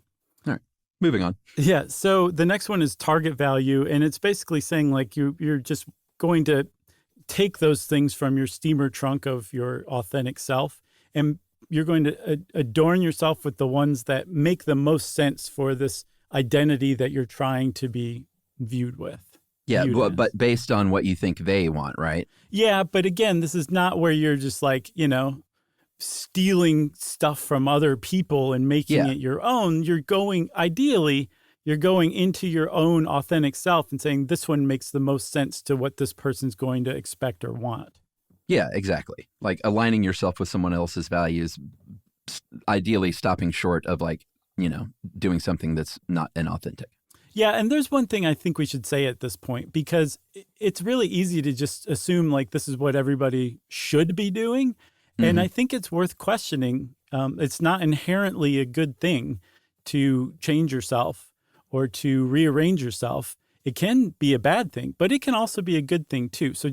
C: All right. Moving on.
B: Yeah. So the next one is target value. And it's basically saying, like, you're just going to take those things from your steamer trunk of your authentic self, and you're going to adorn yourself with the ones that make the most sense for this identity that you're trying to be viewed with.
C: Yeah, but based on what you think they want, right?
B: Yeah, but again, this is not where you're just like, stealing stuff from other people and making it your own. You're going into your own authentic self and saying this one makes the most sense to what this person's going to expect or want.
C: Yeah, exactly. Like aligning yourself with someone else's values, ideally stopping short of doing something that's not inauthentic.
B: Yeah, and there's one thing I think we should say at this point, because it's really easy to just assume like this is what everybody should be doing. And I think it's worth questioning. It's not inherently a good thing to change yourself or to rearrange yourself. It can be a bad thing, but it can also be a good thing too. So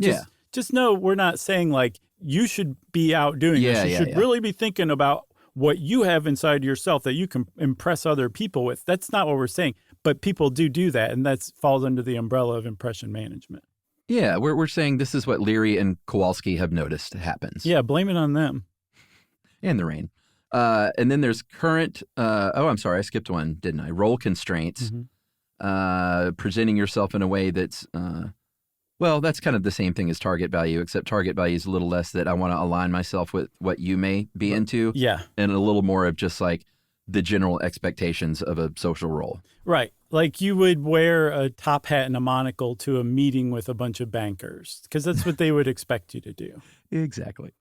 B: just know we're not saying like you should be out doing this. You should really be thinking about what you have inside yourself that you can impress other people with. That's not what we're saying. But people do that, and that falls under the umbrella of impression management.
C: Yeah, we're saying this is what Leary and Kowalski have noticed happens.
B: Yeah, blame it on them.
C: And the rain. And then there's current, I'm sorry, I skipped one, didn't I? Role constraints. Presenting yourself in a way that's, that's kind of the same thing as target value, except target value is a little less that I want to align myself with what you may be into.
B: Yeah.
C: And a little more of just like the general expectations of a social role.
B: Right. Like you would wear a top hat and a monocle to a meeting with a bunch of bankers because that's what they would expect you to do.
C: Exactly.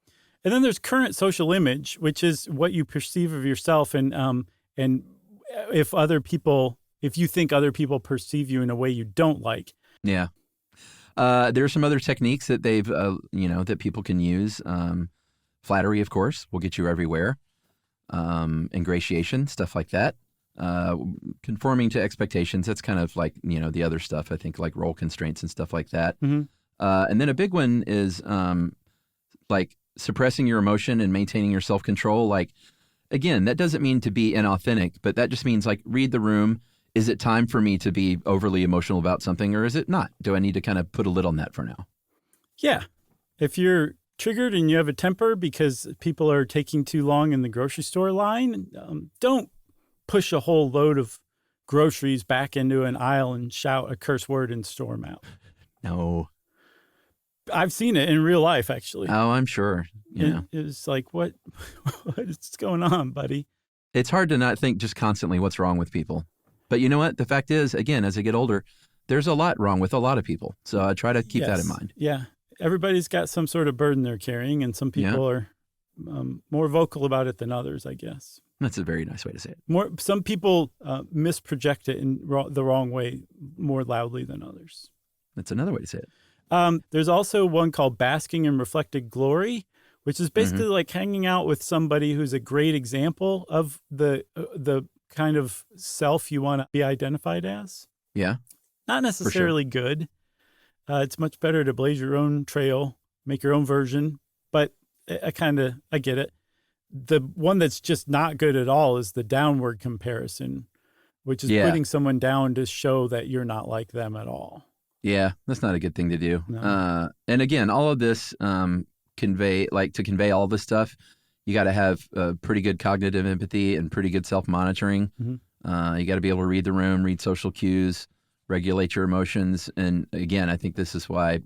B: And then there's current social image, which is what you perceive of yourself. And if you think other people perceive you in a way you don't like.
C: Yeah. There are some other techniques that they've, that people can use. Flattery, of course, will get you everywhere. Ingratiation, stuff like that. Conforming to expectations, that's kind of like, the other stuff, I think, like role constraints and stuff like that. And then a big one is like suppressing your emotion and maintaining your self-control. Like, again, that doesn't mean to be inauthentic, but that just means like read the room. Is it time for me to be overly emotional about something, or is it not? Do I need to kind of put a lid on that for now?
B: Yeah. If you're triggered and you have a temper because people are taking too long in the grocery store line, don't push a whole load of groceries back into an aisle and shout a curse word and storm out.
C: No.
B: I've seen it in real life, actually.
C: Oh, I'm sure.
B: It was like, what is going on, buddy?
C: It's hard to not think just constantly what's wrong with people. But you know what? The fact is, again, as I get older, there's a lot wrong with a lot of people. So I try to keep that in mind.
B: Yeah. Everybody's got some sort of burden they're carrying, and some people are more vocal about it than others, I guess.
C: That's a very nice way to say it.
B: Some people misproject it in the wrong way more loudly than others.
C: That's another way to say it.
B: There's also one called basking in reflected glory, which is basically like hanging out with somebody who's a great example of the kind of self you want to be identified as.
C: Yeah.
B: Not necessarily good. It's much better to blaze your own trail, make your own version, but I get it. The one that's just not good at all is the downward comparison, which is putting someone down to show that you're not like them at all.
C: Yeah, that's not a good thing to do.
B: No.
C: And again, all of this convey all this stuff, you got to have pretty good cognitive empathy and pretty good self-monitoring. You got to be able to read the room, read social cues, regulate your emotions. And again, I think this is why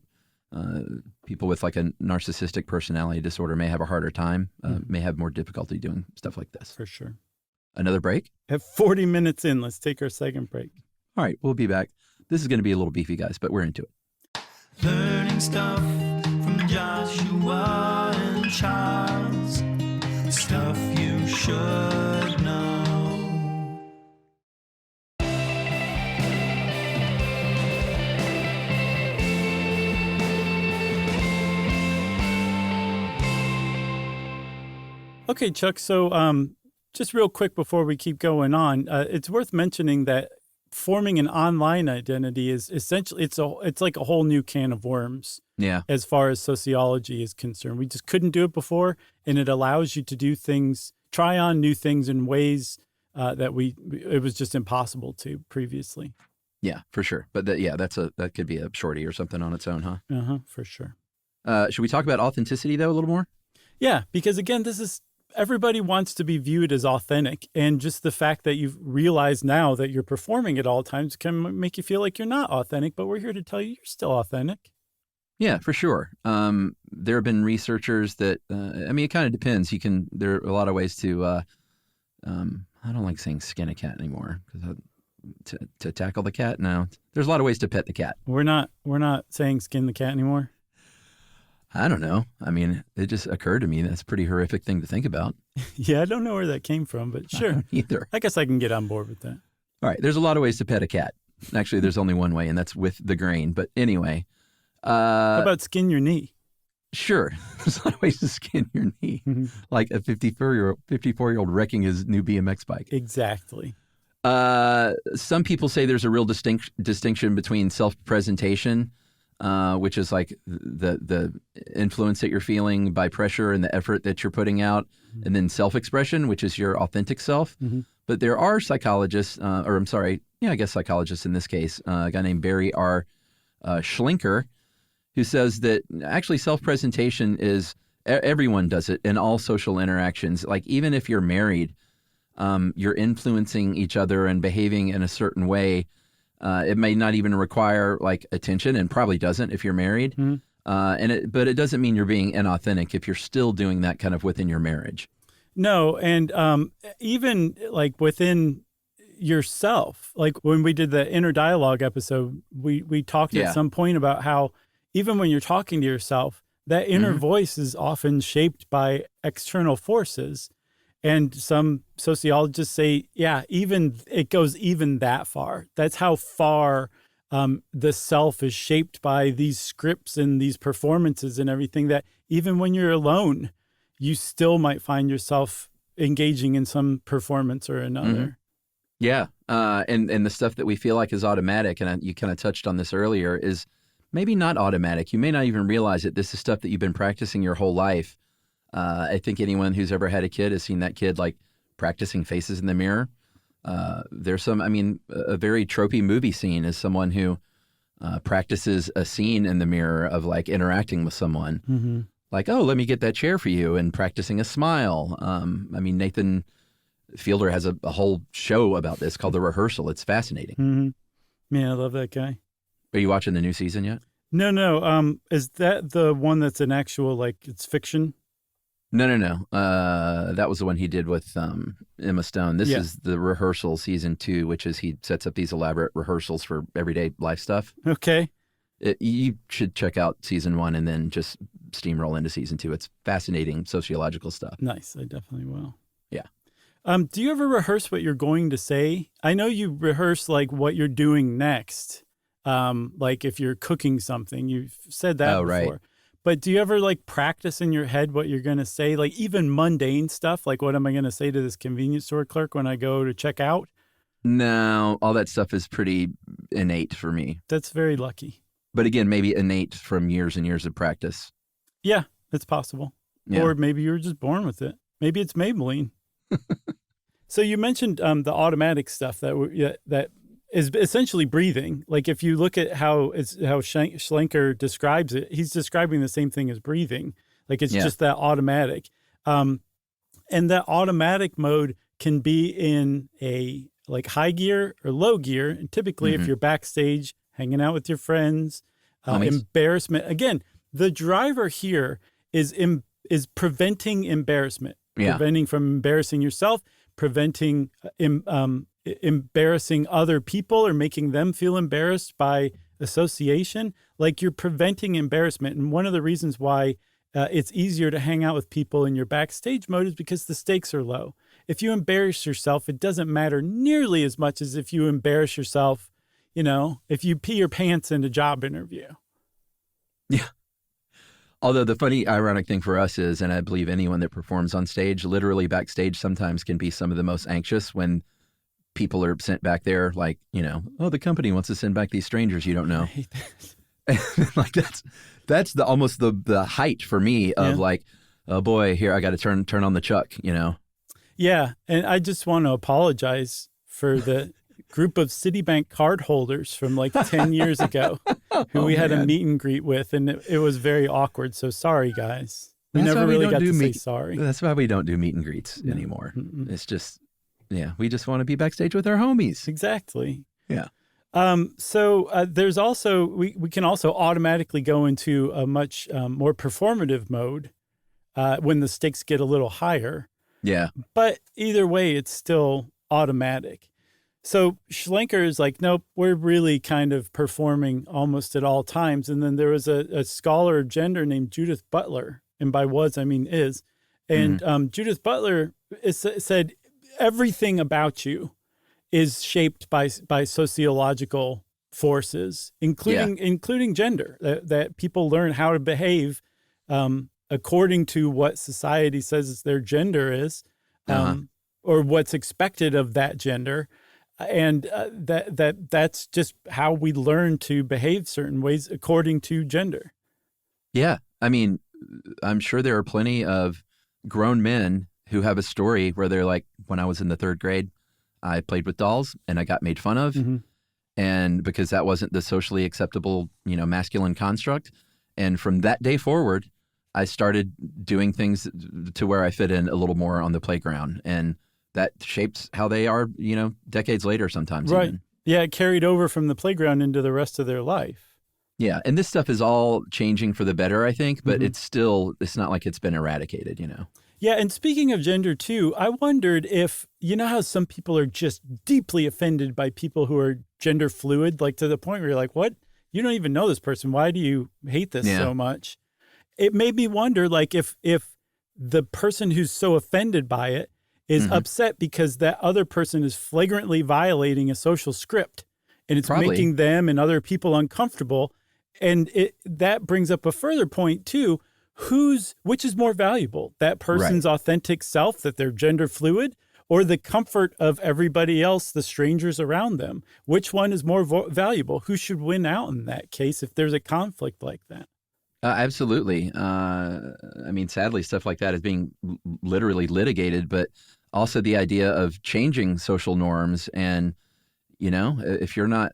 C: people with like a narcissistic personality disorder may have a harder time, may have more difficulty doing stuff like this.
B: For sure.
C: Another break?
B: At 40 minutes in, let's take our second break.
C: All right, we'll be back. This is going to be a little beefy, guys, but we're into it.
D: Learning stuff from Joshua and Charles. Stuff you should know.
B: Okay, Chuck. So just real quick before we keep going on, it's worth mentioning that forming an online identity is essentially, it's like a whole new can of worms.
C: Yeah.
B: As far as sociology is concerned. We just couldn't do it before, and it allows you to do things, try on new things in ways that it was just impossible to previously.
C: Yeah, for sure. But that could be a shorty or something on its own, huh?
B: For sure.
C: Should we talk about authenticity though a little more?
B: Yeah, because again, everybody wants to be viewed as authentic, and just the fact that you've realized now that you're performing at all times can make you feel like you're not authentic, but we're here to tell you you're still authentic.
C: Yeah, for sure. There have been researchers that, it kind of depends. There are a lot of ways to, I don't like saying skin a cat anymore because to tackle the cat. No, there's a lot of ways to pet the cat.
B: We're not saying skin the cat anymore.
C: I don't know. It just occurred to me that's a pretty horrific thing to think about.
B: Yeah, I don't know where that came from, but sure.
C: I don't either.
B: I guess I can get on board with that.
C: All right. There's a lot of ways to pet a cat. Actually, there's only one way, and that's with the grain. But anyway.
B: How about skin your knee?
C: Sure. There's a lot of ways to skin your knee. Like a 54-year-old wrecking his new BMX bike.
B: Exactly.
C: Some people say there's a real distinction between self-presentation which is like the influence that you're feeling by pressure and the effort that you're putting out, and then self-expression, which is your authentic self. But there are psychologists, I guess psychologists in this case, a guy named Barry R. Schlenker, who says that actually self-presentation is, everyone does it in all social interactions. Like even if you're married, you're influencing each other and behaving in a certain way. It may not even require like attention, and probably doesn't if you're married. But it doesn't mean you're being inauthentic if you're still doing that kind of within your marriage.
B: No, and even like within yourself, like when we did the inner dialogue episode, we talked at some point about how even when you're talking to yourself, that inner voice is often shaped by external forces. And some sociologists say, even it goes even that far. That's how far the self is shaped by these scripts and these performances and everything, that even when you're alone, you still might find yourself engaging in some performance or another.
C: Yeah. And the stuff that we feel like is automatic, and you kind of touched on this earlier, is maybe not automatic. You may not even realize that this is stuff that you've been practicing your whole life. I think anyone who's ever had a kid has seen that kid like practicing faces in the mirror. There's a very tropey movie scene is someone who practices a scene in the mirror of like interacting with someone. Like, oh, let me get that chair for you, and practicing a smile. Nathan Fielder has a whole show about this called The Rehearsal. It's fascinating.
B: Man, I love that guy.
C: Are you watching the new season yet?
B: No. Is that the one that's an actual, like, it's fiction?
C: No. That was the one he did with Emma Stone. This is The Rehearsal season 2, which is he sets up these elaborate rehearsals for everyday life stuff.
B: Okay.
C: You should check out season 1 and then just steamroll into season 2. It's fascinating sociological stuff.
B: Nice. I definitely will.
C: Yeah.
B: Do you ever rehearse what you're going to say? I know you rehearse like what you're doing next. Like if you're cooking something, you've said that before. Right. But do you ever like practice in your head what you're going to say? Like even mundane stuff, like what am I going to say to this convenience store clerk when I go to check out?
C: No, all that stuff is pretty innate for me.
B: That's very lucky.
C: But again, maybe innate from years and years of practice.
B: Yeah, it's possible. Yeah. Or maybe you were just born with it. Maybe it's Maybelline. So you mentioned the automatic stuff that is essentially breathing. Like if you look at how Schlenker describes it, he's describing the same thing as breathing. Like it's just that automatic. And that automatic mode can be in a like high gear or low gear. And typically if you're backstage hanging out with your friends, embarrassment. Again, the driver here is preventing embarrassment, preventing from embarrassing yourself, preventing embarrassing other people or making them feel embarrassed by association. Like you're preventing embarrassment. And one of the reasons why it's easier to hang out with people in your backstage mode is because the stakes are low. If you embarrass yourself, it doesn't matter nearly as much as if you embarrass yourself, if you pee your pants in a job interview.
C: Yeah. Although the funny, ironic thing for us is, and I believe anyone that performs on stage, literally backstage sometimes can be some of the most anxious when people are sent back there, like, the company wants to send back these strangers you don't know. Like that's almost the height for me of like, oh boy, here I got to turn on the chuck,
B: Yeah, and I just want to apologize for the group of Citibank card holders from like 10 years ago who we had a meet and greet with, and it was very awkward. So sorry, guys. We never really got to say sorry.
C: That's why we don't do meet and greets anymore. It's just, we just want to be backstage with our homies.
B: Exactly.
C: Yeah.
B: So there's also, we can also automatically go into a much more performative mode when the stakes get a little higher.
C: Yeah.
B: But either way, it's still automatic. So Schlenker is like, nope, we're really kind of performing almost at all times. And then there was a scholar of gender named Judith Butler, and by was, I mean is. And Judith Butler said everything about you is shaped by sociological forces, including gender, that people learn how to behave according to what society says their gender is, or what's expected of that gender. And that's just how we learn to behave certain ways according to gender.
C: Yeah. I mean, I'm sure there are plenty of grown men who have a story where they're like, when I was in the third grade, I played with dolls and I got made fun of.
B: Mm-hmm.
C: And because that wasn't the socially acceptable, masculine construct. And from that day forward, I started doing things to where I fit in a little more on the playground. And that shapes how they are, decades later sometimes.
B: Right.
C: Even.
B: Yeah, it carried over from the playground into the rest of their life.
C: Yeah. And this stuff is all changing for the better, I think, but
B: Mm-hmm.
C: it's not like it's been eradicated,
B: Yeah, and speaking of gender too, I wondered if, how some people are just deeply offended by people who are gender fluid, like to the point where you're like, what? You don't even know this person. Why do you hate this so much? It made me wonder, like, if the person who's so offended by it is upset because that other person is flagrantly violating a social script and it's
C: Probably.
B: making them and other people uncomfortable. And that brings up a further point too. Which is more valuable, that person's authentic self, that they're gender fluid, or the comfort of everybody else, the strangers around them? Which one is more valuable? Who should win out in that case if there's a conflict like that?
C: Absolutely. Sadly, stuff like that is being literally litigated, but also the idea of changing social norms. And, if you're not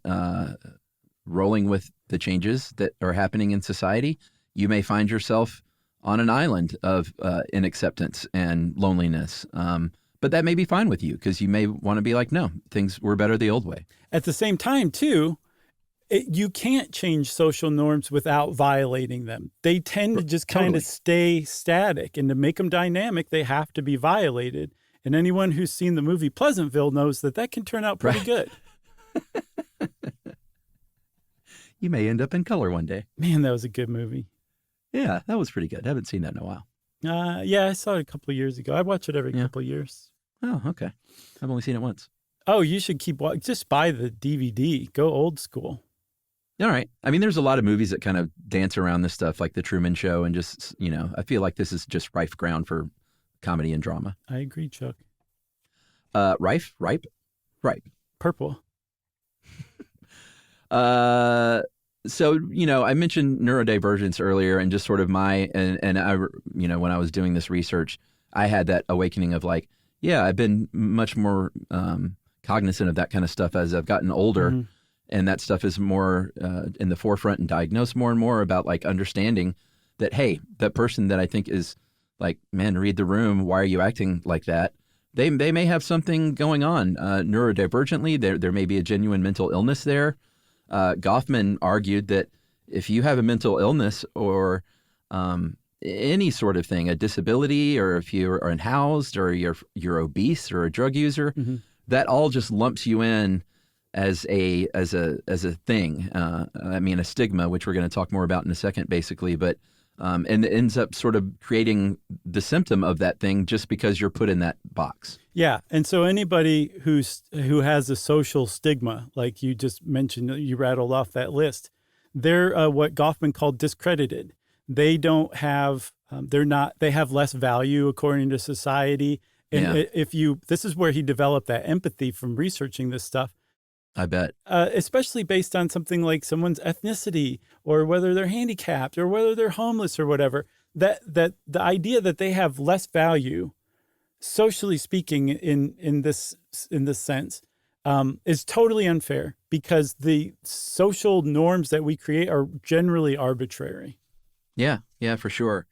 C: rolling with the changes that are happening in society, you may find yourself on an island of inacceptance and loneliness. But that may be fine with you because you may want to be like, no, things were better the old way.
B: At the same time, too, you can't change social norms without violating them. They tend to just kind of stay static. And to make them dynamic, they have to be violated. And anyone who's seen the movie Pleasantville knows that can turn out pretty good.
C: You may end up in color one day.
B: Man, that was a good movie.
C: Yeah, that was pretty good. I haven't seen that in a while.
B: Yeah, I saw it a couple of years ago. I watch it every couple of years.
C: Oh, okay. I've only seen it once.
B: Oh, you should keep watching. Just buy the DVD. Go old school.
C: All right. I mean, there's a lot of movies that kind of dance around this stuff, like The Truman Show, and just, I feel like this is just rife ground for comedy and drama.
B: I agree, Chuck.
C: Ripe?
B: Purple.
C: So, I mentioned neurodivergence earlier and just sort of and I, when I was doing this research, I had that awakening of like, yeah, I've been much more cognizant of that kind of stuff as I've gotten older. Mm-hmm. And that stuff is more in the forefront and diagnosed more and more about like understanding that, hey, that person that I think is like, man, read the room. Why are you acting like that? They may have something going on neurodivergently. There may be a genuine mental illness there. Goffman argued that if you have a mental illness or any sort of thing, a disability, or if you are unhoused or you're obese or a drug user, that all just lumps you in as a thing. A stigma, which we're going to talk more about in a second, basically. But and it ends up sort of creating the symptom of that thing just because you're put in that box.
B: Yeah, and so anybody who has a social stigma, like you just mentioned, you rattled off that list, they're what Goffman called discredited. They don't have, they have less value according to society. And this is where he developed that empathy from researching this stuff.
C: I bet.
B: Especially based on something like someone's ethnicity or whether they're handicapped or whether they're homeless or whatever, that the idea that they have less value, socially speaking, in this sense, is totally unfair because the social norms that we create are generally arbitrary.
C: Yeah, for sure.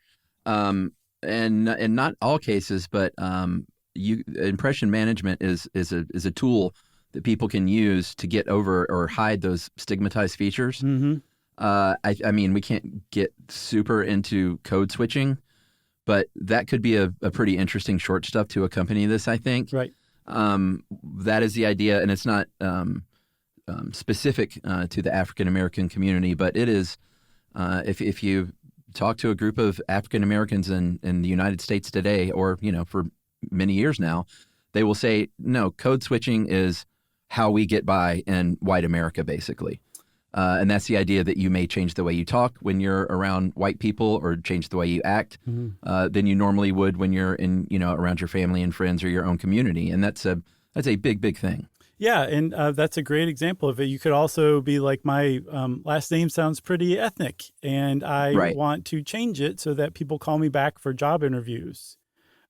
C: And not all cases, but impression management is a tool that people can use to get over or hide those stigmatized features. Mm-hmm. We can't get super into code switching, but that could be a pretty interesting short stuff to accompany this, I think.
B: Right.
C: That is the idea, and it's not specific to the African-American community, but it is, if you talk to a group of African-Americans in the United States today, or, for many years now, they will say, no, code switching is how we get by in white America, basically. And that's the idea that you may change the way you talk when you're around white people or change the way you act than you normally would when you're in, around your family and friends or your own community. And that's a big, big thing.
B: Yeah, and that's a great example of it. You could also be like, my last name sounds pretty ethnic, and I
C: Right.
B: want to change it so that people call me back for job interviews.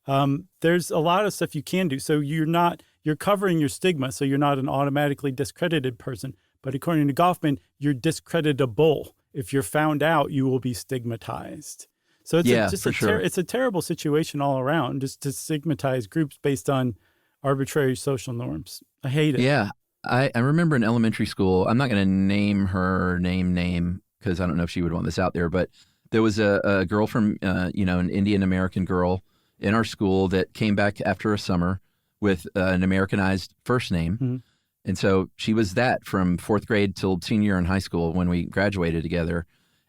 B: There's a lot of stuff you can do. So you're covering your stigma, so you're not an automatically discredited person. But according to Goffman, you're discreditable. If you're found out, you will be stigmatized. So it's it's a terrible situation all around, just to stigmatize groups based on arbitrary social norms. I hate it.
C: Yeah. I remember in elementary school, I'm not going to name her name because I don't know if she would want this out there, but there was a girl from, an Indian American girl in our school that came back after a summer with an Americanized first name.
B: Mm-hmm.
C: And so she was that from fourth grade till senior year in high school when we graduated together.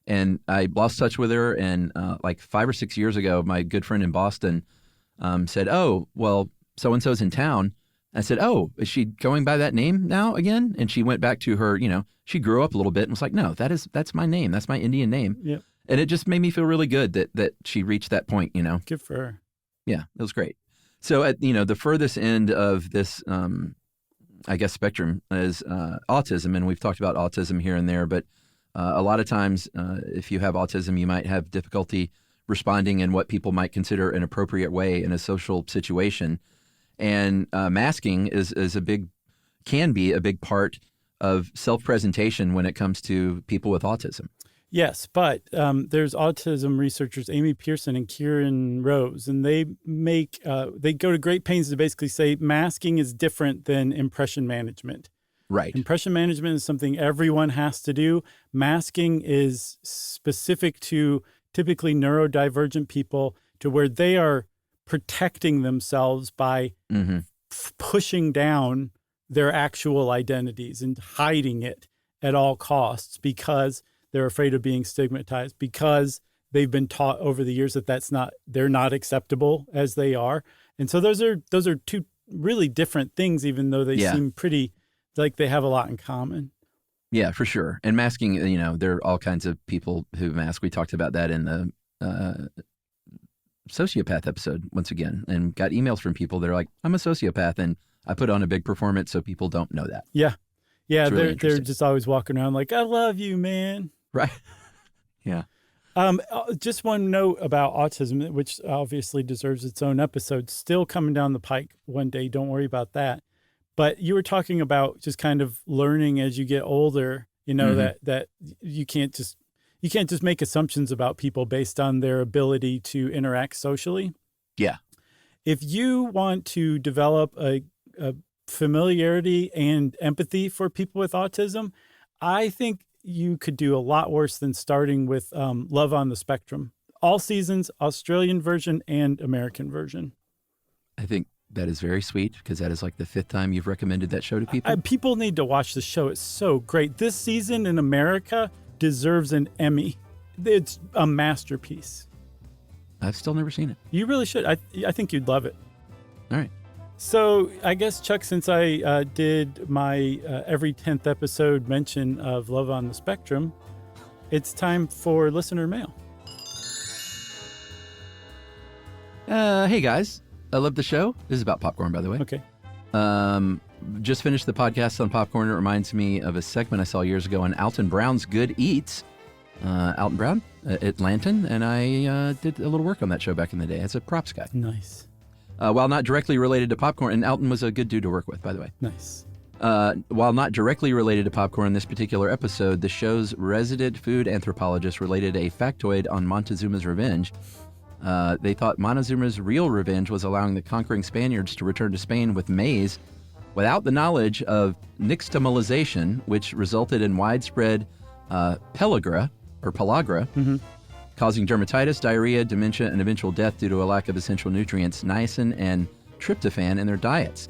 C: And I lost touch with her. And like 5 or 6 years ago, my good friend in Boston said, "Oh, well, so-and-so's in town." I said, "Oh, is she going by that name now again?" And she went back to her, she grew up a little bit and was like, "No, that's my name. That's my Indian name."
B: Yep.
C: And it just made me feel really good that she reached that point,
B: Good for her.
C: Yeah, it was great. So at, the furthest end of this, spectrum is autism. And we've talked about autism here and there, but a lot of times if you have autism, you might have difficulty responding in what people might consider an appropriate way in a social situation. And masking can be a big part of self-presentation when it comes to people with autism.
B: Yes, but there's autism researchers, Amy Pearson and Kieran Rose, and they go to great pains to basically say masking is different than impression management.
C: Right.
B: Impression management is something everyone has to do. Masking is specific to typically neurodivergent people, to where they are protecting themselves by pushing down their actual identities and hiding it at all costs because they're afraid of being stigmatized, because they've been taught over the years that they're not acceptable as they are. And so those are two really different things, even though they seem pretty like they have a lot in common.
C: Yeah, for sure. And masking, there are all kinds of people who mask. We talked about that in the sociopath episode once again, and got emails from people that are like, "I'm a sociopath, and I put on a big performance so people don't know that."
B: Yeah. Yeah,
C: really
B: they're just always walking around like, "I love you, man."
C: Right. Yeah.
B: Just one note about autism, which obviously deserves its own episode, still coming down the pike one day. Don't worry about that. But you were talking about just kind of learning as you get older, that you can't just make assumptions about people based on their ability to interact socially.
C: Yeah.
B: If you want to develop a familiarity and empathy for people with autism, I think you could do a lot worse than starting with Love on the Spectrum. All seasons, Australian version and American version.
C: I think that is very sweet, because that is like the 5th time you've recommended that show to people.
B: People need to watch the show. It's so great. This season in America deserves an Emmy. It's a masterpiece.
C: I've still never seen it.
B: You really should. I think you'd love it.
C: All right.
B: So I guess, Chuck, since I did my every 10th episode mention of Love on the Spectrum, it's time for listener mail.
C: Hey, guys. I love the show. This is about popcorn, by the way.
B: Okay.
C: Just finished the podcast on popcorn. It reminds me of a segment I saw years ago on Alton Brown's Good Eats. Alton Brown, Atlantan, and I did a little work on that show back in the day as a props guy.
B: Nice.
C: While not directly related to popcorn, and Alton was a good dude to work with, by the way.
B: Nice.
C: While not directly related to popcorn in this particular episode, the show's resident food anthropologist related a factoid on Montezuma's revenge. They thought Montezuma's real revenge was allowing the conquering Spaniards to return to Spain with maize without the knowledge of nixtamalization, which resulted in widespread pellagra, causing dermatitis, diarrhea, dementia, and eventual death due to a lack of essential nutrients, niacin and tryptophan, in their diets.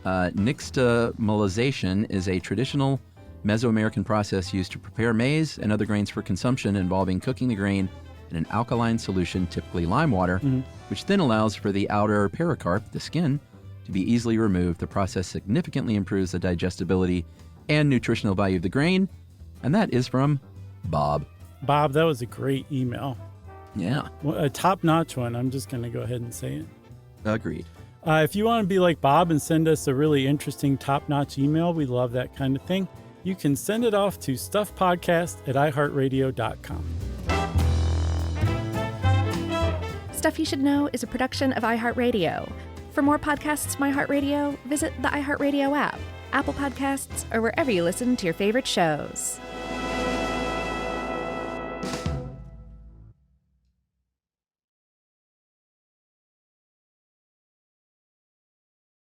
C: Nixtamalization is a traditional Mesoamerican process used to prepare maize and other grains for consumption, involving cooking the grain in an alkaline solution, typically lime water, which then allows for the outer pericarp, the skin, to be easily removed. The process significantly improves the digestibility and nutritional value of the grain. And that is from Bob.
B: Bob, that was a great email.
C: Yeah.
B: Well, a top-notch one. I'm just going to go ahead and say it.
C: Agreed.
B: If you want to be like Bob and send us a really interesting, top-notch email, we love that kind of thing. You can send it off to stuffpodcast@iheartradio.com.
A: Stuff You Should Know is a production of iHeartRadio. For more podcasts from iHeartRadio, visit the iHeartRadio app, Apple Podcasts, or wherever you listen to your favorite shows.